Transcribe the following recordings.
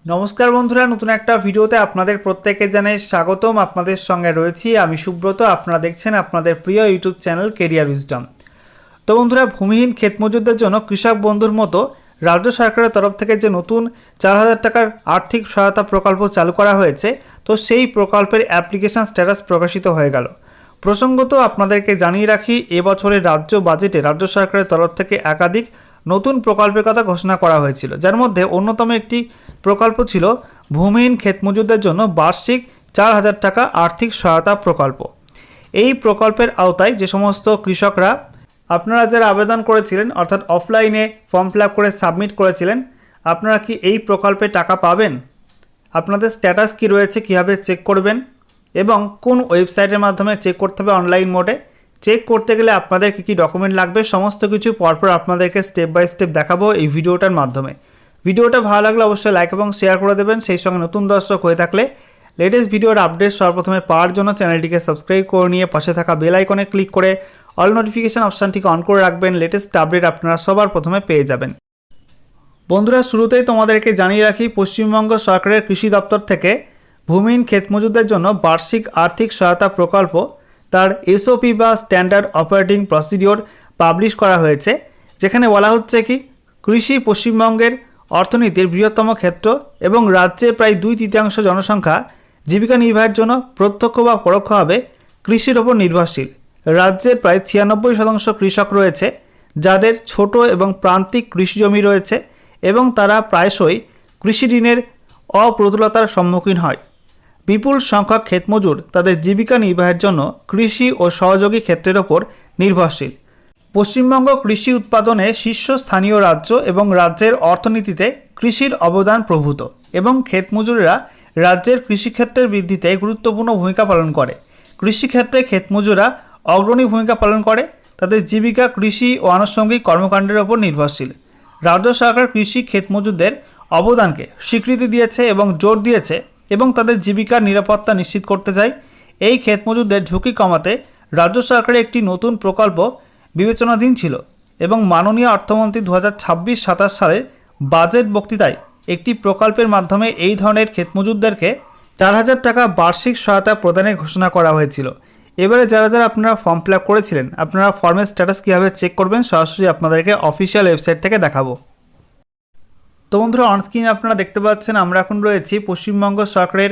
নমস্কার বন্ধুরা, নতুন একটা ভিডিওতে আপনাদের প্রত্যেককে জানাই স্বাগতম। আপনাদের সঙ্গে রয়েছি আমি সুব্রত। আপনারা দেখছেন আপনাদের প্রিয় ইউটিউব চ্যানেল কেরিয়ার উইজডম। তো বন্ধুরা, ভূমিহীন ক্ষেত মজুরদের জন্য কৃষক বন্ধুর মতো রাজ্য সরকারের তরফ থেকে যে নতুন 4,000 টাকার আর্থিক সহায়তা প্রকল্প চালু করা হয়েছে, তো সেই প্রকল্পের অ্যাপ্লিকেশন স্ট্যাটাস প্রকাশিত হয়ে গেল। প্রসঙ্গত আপনাদেরকে জানিয়ে রাখি, এবছরের রাজ্য বাজেটে রাজ্য সরকারের তরফ থেকে একাধিক নতুন প্রকল্পের কথা ঘোষণা করা হয়েছিল, যার মধ্যে অন্যতম একটি প্রকল্প ছিল ভূমিহীন ক্ষেত মজুরদের জন্য বার্ষিক 4,000 টাকা আর্থিক সহায়তা প্রকল্প। এই প্রকল্পের আওতায় যে সমস্ত কৃষকরা আপনারা যারা আবেদন করেছিলেন, অর্থাৎ অফলাইনে ফর্ম ফিল আপ করে সাবমিট করেছিলেন, আপনারা কি এই প্রকল্পে টাকা পাবেন? আপনাদের স্ট্যাটাস কি রয়েছে, কীভাবে চেক করবেন এবং কোন ওয়েবসাইটের মাধ্যমে চেক করতে হবে অনলাইন মোডে? চেক করতে গেলে আপনাদের কী কী ডকুমেন্ট লাগবে সমস্ত কিছু পরপর আপনাদেরকে স্টেপ বাই স্টেপ দেখাবো এই ভিডিওটার মাধ্যমে। ভিডিওটা ভালো লাগলে অবশ্যই লাইক এবং শেয়ার করে দেবেন। সেই সঙ্গে নতুন দর্শক হয়ে থাকলে লেটেস্ট ভিডিওর আপডেট সর্বপ্রথমে পাওয়ার জন্য চ্যানেলটিকে সাবস্ক্রাইব করে নিয়ে পাশে থাকা বেল আইকনে ক্লিক করে অল নোটিফিকেশান অপশানটিকে অন করে রাখবেন। লেটেস্ট আপডেট আপনারা সবার প্রথমে পেয়ে যাবেন। বন্ধুরা, শুরুতেই তোমাদেরকে জানিয়ে রাখি, পশ্চিমবঙ্গ সরকারের কৃষি দপ্তর থেকে ভূমিহীন ক্ষেত মজুরদের জন্য বার্ষিক আর্থিক সহায়তা প্রকল্প তার এসওপি বা স্ট্যান্ডার্ড অপারেটিং প্রসিডিওর পাবলিশ করা হয়েছে, যেখানে বলা হচ্ছে কি কৃষি পশ্চিমবঙ্গের অর্থনীতির বৃহত্তম ক্ষেত্র এবং রাজ্যে প্রায় 2/3 জনসংখ্যা জীবিকা নির্বাহের জন্য প্রত্যক্ষ বা পরোক্ষভাবে কৃষির ওপর নির্ভরশীল। রাজ্যে প্রায় 96% কৃষক রয়েছে যাদের ছোট এবং প্রান্তিক কৃষি জমি রয়েছে এবং তারা প্রায়শই কৃষি ঋণের অপ্রতুলতার সম্মুখীন হয়। বিপুল সংখ্যক ক্ষেতমজুর তাদের জীবিকা নির্বাহের জন্য কৃষি ও সহযোগী ক্ষেত্রের ওপর নির্ভরশীল। পশ্চিমবঙ্গ কৃষি উৎপাদনে শীর্ষস্থানীয় রাজ্য এবং রাজ্যের অর্থনীতিতে কৃষির অবদান প্রভূত এবং ক্ষেতমজুরেরা রাজ্যের কৃষিক্ষেত্রের বৃদ্ধিতে গুরুত্বপূর্ণ ভূমিকা পালন করে। কৃষিক্ষেত্রে ক্ষেতমজুররা অগ্রণী ভূমিকা পালন করে, তাদের জীবিকা কৃষি ও আনুষঙ্গিক কর্মকাণ্ডের ওপর নির্ভরশীল। রাজ্য সরকার কৃষি ক্ষেতমজুরদের অবদানকে স্বীকৃতি দিয়েছে এবং জোর দিয়েছে এবং তাদের জীবিকার নিরাপত্তা নিশ্চিত করতে চায়। এই ক্ষেতমজুরদের ঝুঁকি কমাতে রাজ্য সরকারের একটি নতুন প্রকল্প বিবেচনাধীন ছিল এবং মাননীয় অর্থমন্ত্রী 2026-27 সালের বাজেট বক্তৃতায় একটি প্রকল্পের মাধ্যমে এই ধরনের ক্ষেতমজুরদেরকে 4,000 টাকা বার্ষিক সহায়তা প্রদানের ঘোষণা করা হয়েছিল। এবারে যারা যারা আপনারা ফর্ম ফিল আপ করেছিলেন, আপনারা ফর্মের স্ট্যাটাস কীভাবে চেক করবেন সরাসরি আপনাদেরকে অফিসিয়াল ওয়েবসাইট থেকে দেখাবো। তো বন্ধুরা, অনস্ক্রিনে আপনারা দেখতে পাচ্ছেন আমরা এখন রয়েছি পশ্চিমবঙ্গ সরকারের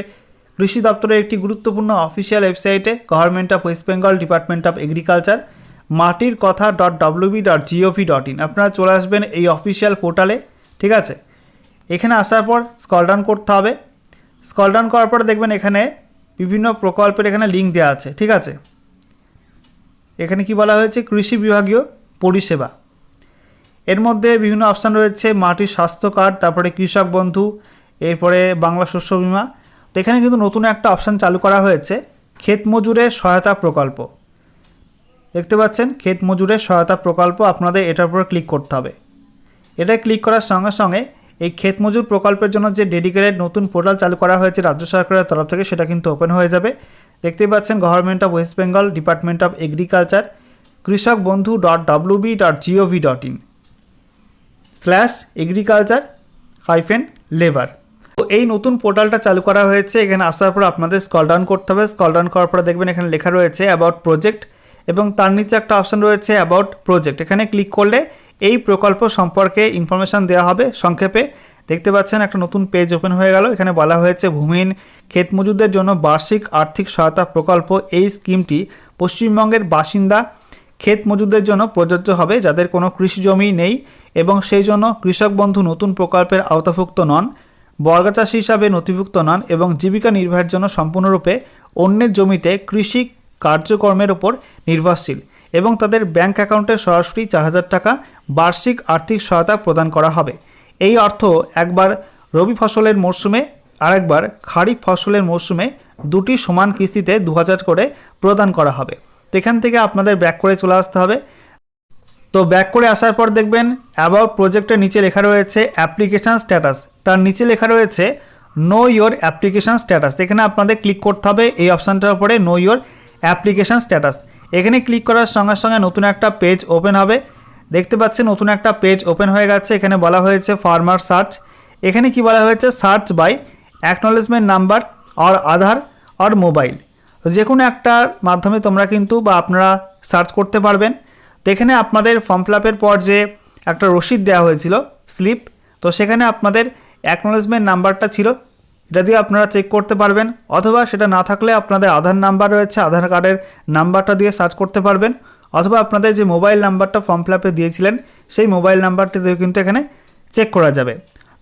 কৃষি দপ্তরের একটি গুরুত্বপূর্ণ অফিসিয়াল ওয়েবসাইটে, government of West Bengal department of agriculture মাটির কথা .wb.gov.in। আপনারা চলে আসবেন এই অফিসিয়াল পোর্টালে, ঠিক আছে। এখানে আসার পর স্ক্রল ডাউন করতে হবে। স্ক্রল ডাউন করার পর দেখবেন এখানে বিভিন্ন প্রকল্পের এখানে লিঙ্ক দেওয়া আছে, ঠিক আছে। এখানে কি বলা হয়েছে, কৃষি বিভাগীয় পরিষেবা। এর মধ্যে বিভিন্ন অপশান রয়েছে, মাটির স্বাস্থ্য কার্ড, তারপরে কৃষক বন্ধু, এরপরে বাংলা শস্য বিমা। তো এখানে কিন্তু নতুন একটা অপশান চালু করা হয়েছে, ক্ষেত মজুরের সহায়তা প্রকল্প। দেখতে পাচ্ছেন ক্ষেত মজুরের সহায়তা প্রকল্প, আপনাদের এটার উপরে ক্লিক করতে হবে। এটা ক্লিক করার সঙ্গে সঙ্গে এই ক্ষেত মজুর প্রকল্পের জন্য যে ডেডিকেটেড নতুন পোর্টাল চালু করা হয়েছে রাজ্য সরকারের তরফ থেকে, সেটা কিন্তু ওপেন হয়ে যাবে। দেখতেই পাচ্ছেন government of West Bengal department of agriculture কৃষক বন্ধু .wb.gov.in/agriculture-labor। তো এই নতুন পোর্টালটা চালু করা হয়েছে। এখানে আসার পর আপনাদের স্ক্রল ডাউন করতে হবে। স্ক্রল ডাউন করার পরে দেখবেন এখানে লেখা রয়েছে অ্যাবাউট প্রজেক্ট এবং তার নিচে একটা অপশান রয়েছে অ্যাবাউট প্রজেক্ট। এখানে ক্লিক করলে এই প্রকল্প সম্পর্কে ইনফরমেশান দেওয়া হবে সংক্ষেপে। দেখতে পাচ্ছেন একটা নতুন পেজ ওপেন হয়ে গেল। এখানে বলা হয়েছে ভূমিহীন ক্ষেত মজুরদের জন্য বার্ষিক আর্থিক সহায়তা প্রকল্প। এই স্কিমটি পশ্চিমবঙ্গের বাসিন্দা ক্ষেত মজুরদের জন্য প্রযোজ্য হবে যাদের কোনো কৃষি জমি নেই এবং সেই জন্য কৃষক বন্ধু নতুন প্রকল্পের আওতাভুক্ত নন, বর্গাচাষী হিসাবে নথিভুক্ত নন এবং জীবিকা নির্বাহের জন্য সম্পূর্ণরূপে অন্যের জমিতে কৃষি কার্যক্রমের ওপর নির্ভরশীল এবং তাদের ব্যাংক অ্যাকাউন্টে সরাসরি 4,000 টাকা বার্ষিক আর্থিক সহায়তা প্রদান করা হবে। এই অর্থ একবার রবি ফসলের মরশুমে আর একবার খারিফ ফসলের মরশুমে দুটি সমান কিস্তিতে 2,000 করে প্রদান করা হবে। তো এখান থেকে আপনাদের ব্যাক করে চলে আসতে হবে। তো ব্যাক করে আসার পর দেখবেন অ্যাবাউট প্রজেক্টের নিচে লেখা রয়েছে অ্যাপ্লিকেশান স্ট্যাটাস, তার নিচে লেখা রয়েছে নো ইয়োর অ্যাপ্লিকেশান স্ট্যাটাস। এখানে আপনাদের ক্লিক করতে হবে এই অপশানটার উপরে, নো ইয়োর অ্যাপ্লিকেশান স্ট্যাটাস। এখানে ক্লিক করার সঙ্গে সঙ্গে নতুন একটা পেজ ওপেন হবে। দেখতে পাচ্ছেন নতুন একটা পেজ ওপেন হয়ে গেছে। এখানে বলা হয়েছে ফার্মার সার্চ। এখানে কি বলা হয়েছে, সার্চ বাই অ্যাকনলেজমেন্ট নাম্বার আর আধার আর মোবাইল। তো যে কোনো একটার মাধ্যমে তোমরা কিন্তু বা আপনারা সার্চ করতে পারবেন। তো এখানে আপনাদের ফর্ম ফিল আপের পর যে একটা রসিদ দেওয়া হয়েছিল স্লিপ, তো সেখানে আপনাদের অ্যাকনলেজমেন্ট নাম্বারটা ছিল, এটা দিয়ে আপনারা চেক করতে পারবেন। অথবা সেটা না থাকলে আপনাদের আধার নাম্বার রয়েছে, আধার কার্ডের নাম্বারটা দিয়ে সার্চ করতে পারবেন। অথবা আপনাদের যে মোবাইল নাম্বারটা ফর্ম ফিল আপে দিয়েছিলেন সেই মোবাইল নাম্বারটি দিয়ে কিন্তু এখানে চেক করা যাবে।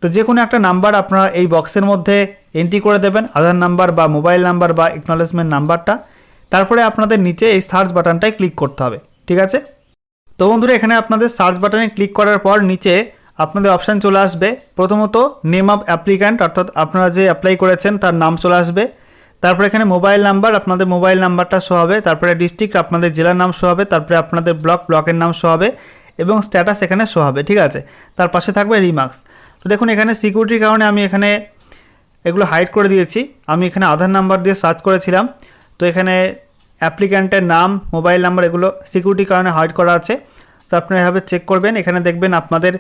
তো যে কোনো একটা নাম্বার আপনারা এই বক্সের মধ্যে এন্ট্রি করে দেবেন, আধার নাম্বার বা মোবাইল নাম্বার বা অ্যাকনলেজমেন্ট নাম্বারটা। তারপরে আপনাদের নিচে এই সার্চ বাটনটায় ক্লিক করতে হবে, ঠিক আছে। তো বন্ধুরা এখানে আপনাদের সার্চ বাটনে ক্লিক করার পর নিচে আপনাদের অপশান চলে আসবে। প্রথমত নেম অফ অ্যাপ্লিক্যান্ট, অর্থাৎ আপনারা যে অ্যাপ্লাই করেছেন তার নাম চলে আসবে। তারপরে এখানে মোবাইল নাম্বার, আপনাদের মোবাইল নাম্বারটা শো হবে। তারপরে ডিস্ট্রিক্ট, আপনাদের জেলার নাম শো হবে। তারপরে আপনাদের ব্লকের নাম শো হবে এবং স্ট্যাটাস এখানে শো হবে, ঠিক আছে। তার পাশে থাকবে রিমার্কস। তো দেখুন এখানে সিকিউরিটির কারণে আমি এখানে এগুলো হাইড করে দিয়েছি। আমি এখানে আধার নাম্বার দিয়ে সার্চ করেছিলাম, তো এখানে অ্যাপ্লিক্যান্টের নাম, মোবাইল নাম্বার এগুলো সিকিউরিটির কারণে হাইড করা আছে। তো আপনারা এভাবে চেক করবেন। এখানে দেখবেন আপনাদের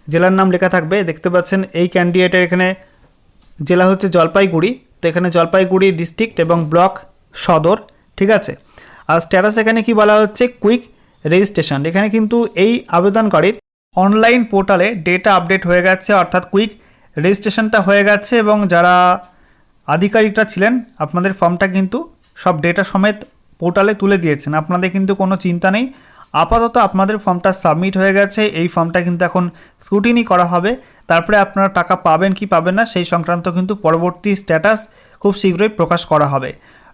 জেলার নাম লেখা থাকবে, দেখতে পাচ্ছেন এই ক্যান্ডিডেটের এখানে জেলা হচ্ছে জলপাইগুড়ি। তো এখানে জলপাইগুড়ি ডিস্ট্রিক্ট এবং ব্লক সদর, ঠিক আছে। আর স্ট্যাটাস এখানে কি বলা হচ্ছে, কুইক রেজিস্ট্রেশন। এখানে কিন্তু এই আবেদনকারীর অনলাইন পোর্টালে ডেটা আপডেট হয়ে গেছে, অর্থাৎ কুইক রেজিস্ট্রেশনটা হয়ে গেছে এবং যারা আধিকারিকরা ছিলেন আপনাদের ফর্মটা কিন্তু সব ডেটা সমেত পোর্টালে তুলে দিয়েছেন। আপনাদের কিন্তু কোনো চিন্তা নেই, আপাতত আপনাদের ফর্মটা সাবমিট হয়ে গেছে। এই ফর্মটা কিন্তু এখন স্ক্রুটিনি করা হবে, তারপরে আপনারা টাকা পাবেন কি পাবেন না সেই সংক্রান্ত কিন্তু পরবর্তী স্ট্যাটাস খুব শীঘ্রই প্রকাশ করা হবে।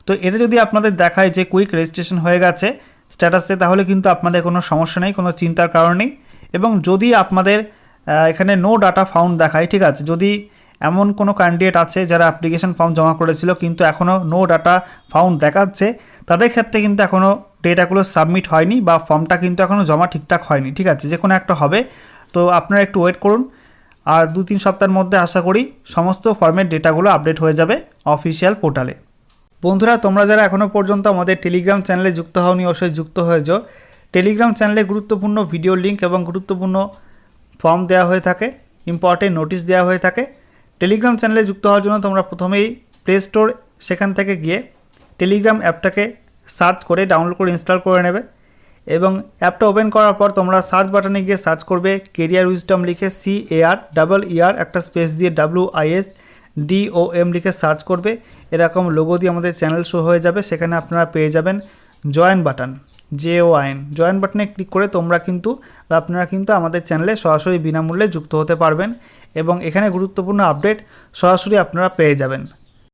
তো এটা যদি আপনাদের দেখায় যে কুইক রেজিস্ট্রেশন হয়ে গেছে স্ট্যাটাসে, তাহলে কিন্তু আপনাদের কোনো সমস্যা নেই, কোনো চিন্তার কারণ নেই। এবং যদি আপনাদের এখানে নো ডাটা ফাউন্ড দেখায়, ঠিক আছে, যদি এমন কোনো ক্যান্ডিডেট আছে যারা অ্যাপ্লিকেশন ফর্ম জমা করেছিল কিন্তু এখনও নো ডাটা ফাউন্ড দেখাচ্ছে, তাদের ক্ষেত্রে কিন্তু এখনও ডেটাগুলো সাবমিট হয়নি বা ফর্মটা কিন্তু এখনও জমা ঠিকঠাক হয়নি, ঠিক আছে। যে কোনো একটা হবে, তো আপনারা একটু ওয়েট করুন। আর 2-3 সপ্তাহের মধ্যে আশা করি সমস্ত ফর্মের ডেটাগুলো আপডেট হয়ে যাবে অফিসিয়াল পোর্টালে। বন্ধুরা তোমরা যারা এখনও পর্যন্ত আমাদের টেলিগ্রাম চ্যানেলে যুক্ত হওনি, অবশ্যই যুক্ত হয়ে যাও। টেলিগ্রাম চ্যানেলে গুরুত্বপূর্ণ ভিডিও লিঙ্ক এবং গুরুত্বপূর্ণ ফর্ম দেওয়া হয়ে থাকে, ইম্পর্টেন্ট নোটিশ দেওয়া হয়ে থাকে। টেলিগ্রাম চ্যানেলে যুক্ত হওয়ার জন্য তোমরা প্রথমেই প্লে স্টোর, সেখান থেকে গিয়ে টেলিগ্রাম অ্যাপটাকে সার্চ করে ডাউনলোড করে ইনস্টল করে নেবে এবং অ্যাপটা ওপেন করার পর তোমরা সার্চ বাটনে গিয়ে সার্চ করবে কেরিয়ার উইজডম লিখে, CAR একটা স্পেস দিয়ে WISDOM লিখে সার্চ করবে। এরকম লোগো দিয়ে আমাদের চ্যানেল শো হয়ে যাবে, সেখানে আপনারা পেয়ে যাবেন জয়েন বাটন, JOIN। জয়েন বাটনে ক্লিক করে আপনারা কিন্তু আমাদের চ্যানেলে সরাসরি বিনামূল্যে যুক্ত হতে পারবেন এবং এখানে গুরুত্বপূর্ণ আপডেট সরাসরি আপনারা পেয়ে যাবেন।